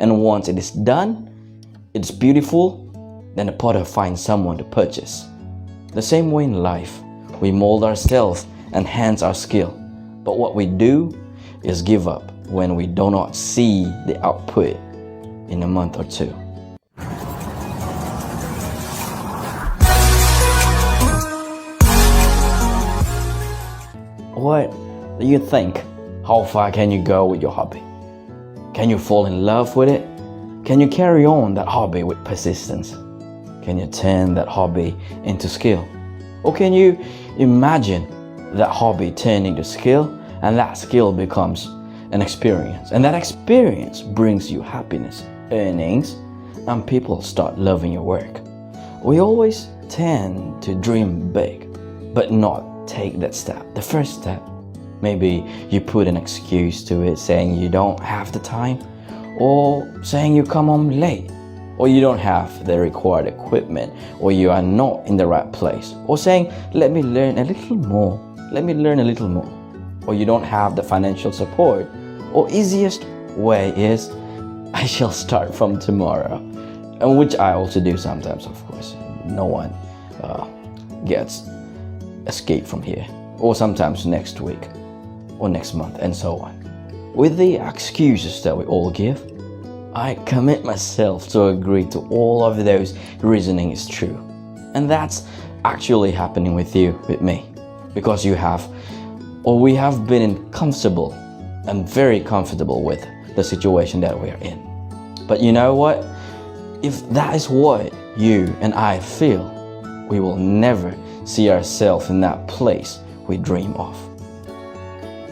And once it is done, it's beautiful, then the potter finds someone to purchase. The same way in life, we mold ourselves and enhance our skill. But what we do is give up when we do not see the output in a month or two. What do you think? How far can you go with your hobby? Can you fall in love with it? Can you carry on that hobby with persistence? Can you turn that hobby into skill? Or can you imagine that hobby turning to skill, and that skill becomes an experience, and that experience brings you happiness, earnings, and people start loving your work? We always tend to dream big, but not take that step, the first step. Maybe you put an excuse to it, saying you don't have the time, or saying you come home late, or you don't have the required equipment, or you are not in the right place, or saying, let me learn a little more, or you don't have the financial support, or easiest way is, I shall start from tomorrow, and which I also do sometimes, of course. No one gets escape from here, or sometimes next week, or next month, and so on. With the excuses that we all give, I commit myself to agree to all of those reasoning is true. And that's actually happening with you, with me. Because you have, or we have been comfortable and very comfortable with the situation that we are in. But you know what? If that is what you and I feel, we will never see ourselves in that place we dream of.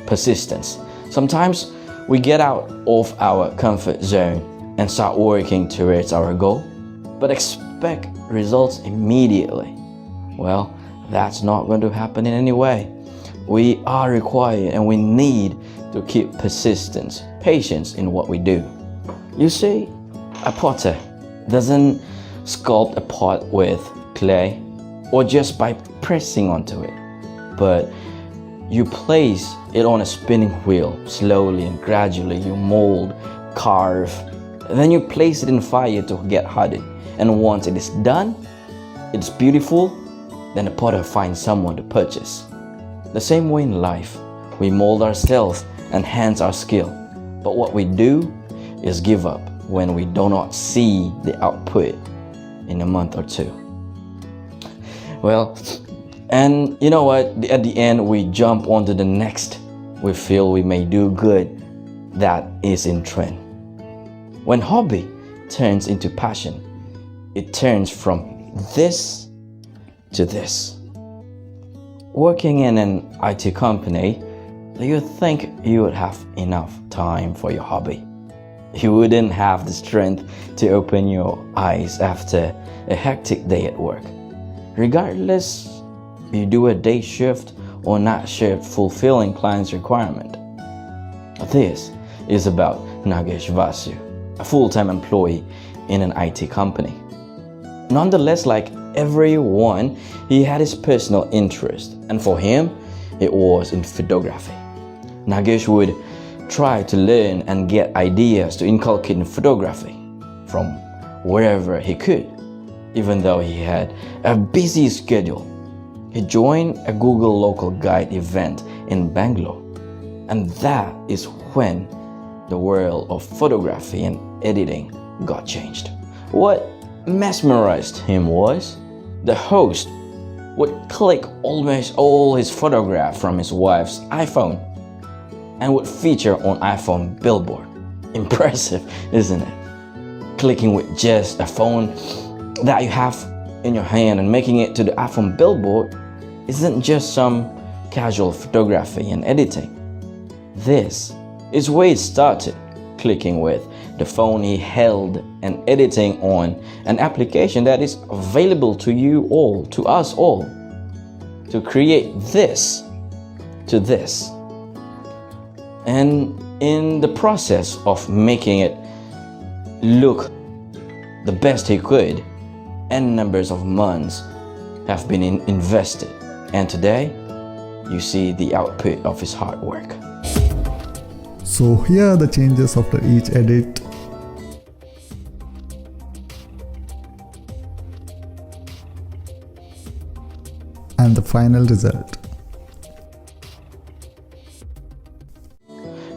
Persistence. Sometimes we get out of our comfort zone and start working towards our goal, but expect results immediately. Well, that's not going to happen in any way. We are required and we need to keep persistence, patience in what we do. You see, a potter doesn't sculpt a pot with clay or just by pressing onto it, but you place it on a spinning wheel. Slowly and gradually you mold, carve, and then you place it in fire to get hardened. And once it is done, it's beautiful, then the potter finds someone to purchase. The same way in life, we mold ourselves and enhance our skill. But what we do is give up when we do not see the output in a month or two. Well, and you know what? At the end, we jump onto the next. We feel we may do good that is in trend. When hobby turns into passion, it turns from this to this. Working in an IT company, do you think you would have enough time for your hobby? You wouldn't have the strength to open your eyes after a hectic day at work. Regardless, you do a day shift or night shift fulfilling client's requirement. This is about Nagesh Vasu, a full-time employee in an IT company. Nonetheless, like everyone, he had his personal interest, and for him, it was in photography. Nagesh would try to learn and get ideas to inculcate in photography from wherever he could. Even though he had a busy schedule, he joined a Google local guide event in Bangalore. And that is when the world of photography and editing got changed. What mesmerized him was the host would click almost all his photographs from his wife's iPhone and would feature on iPhone billboard. Impressive, isn't it? Clicking with just a phone that you have in your hand and making it to the iPhone billboard isn't just some casual photography and editing. This is where it started, clicking with the phone he held and editing on an application that is available to you all, to us all, to create this to this. And in the process of making it look the best he could, n numbers of months have been invested, and today you see the output of his hard work. So here are the changes after each edit. and the final result.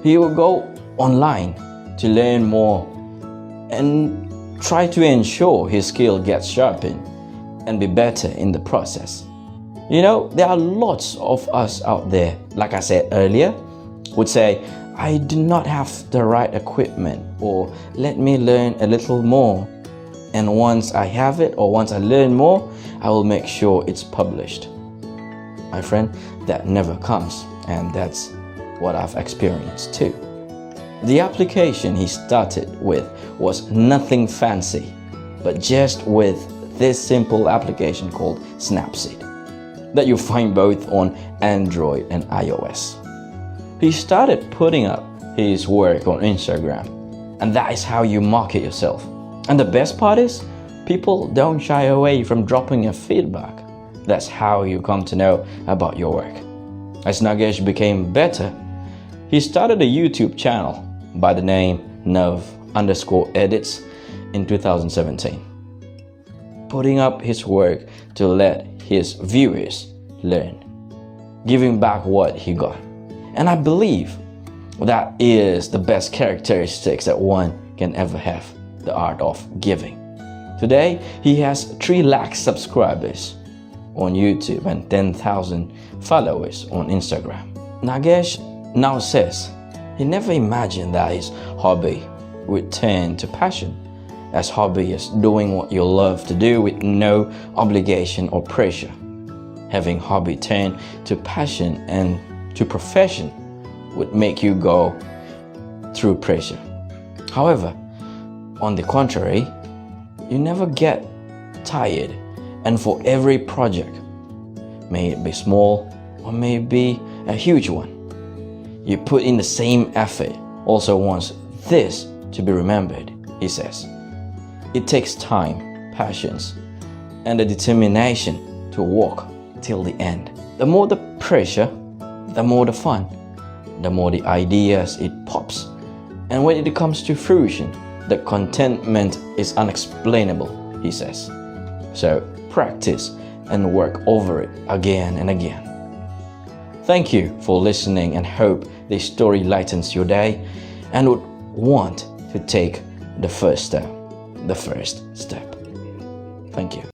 He will go online to learn more and try to ensure his skill gets sharpened and be better in the process. You know, there are lots of us out there, like I said earlier, would say, I do not have the right equipment, or let me learn a little more. And once I have it, or once I learn more, I will make sure it's published. My friend, that never comes, and that's what I've experienced too. The application he started with was nothing fancy, but just with this simple application called Snapseed that you find both on Android and iOS. He started putting up his work on Instagram, and that is how you market yourself. And the best part is, people don't shy away from dropping a feedback. That's how you come to know about your work. As Nagesh became better, he started a YouTube channel by the name Nav Edits in 2017, putting up his work to let his viewers learn, giving back what he got. And I believe that is the best characteristics that one can ever have, the art of giving. Today, he has 3 lakh subscribers on YouTube and 10,000 followers on Instagram. Nagesh now says he never imagined that his hobby would turn to passion, as hobby is doing what you love to do with no obligation or pressure. Having hobby turn to passion and to profession would make you go through pressure. However, on the contrary, you never get tired, and for every project, may it be small or may it be a huge one, you put in the same effort, also wants this to be remembered, he says. It takes time, patience, and the determination to walk till the end. The more the pressure, the more the fun, the more the ideas it pops. And when it comes to fruition, the contentment is unexplainable, he says. So practice and work over it again and again. Thank you for listening, and hope this story lightens your day and would want to take the first step. Thank you.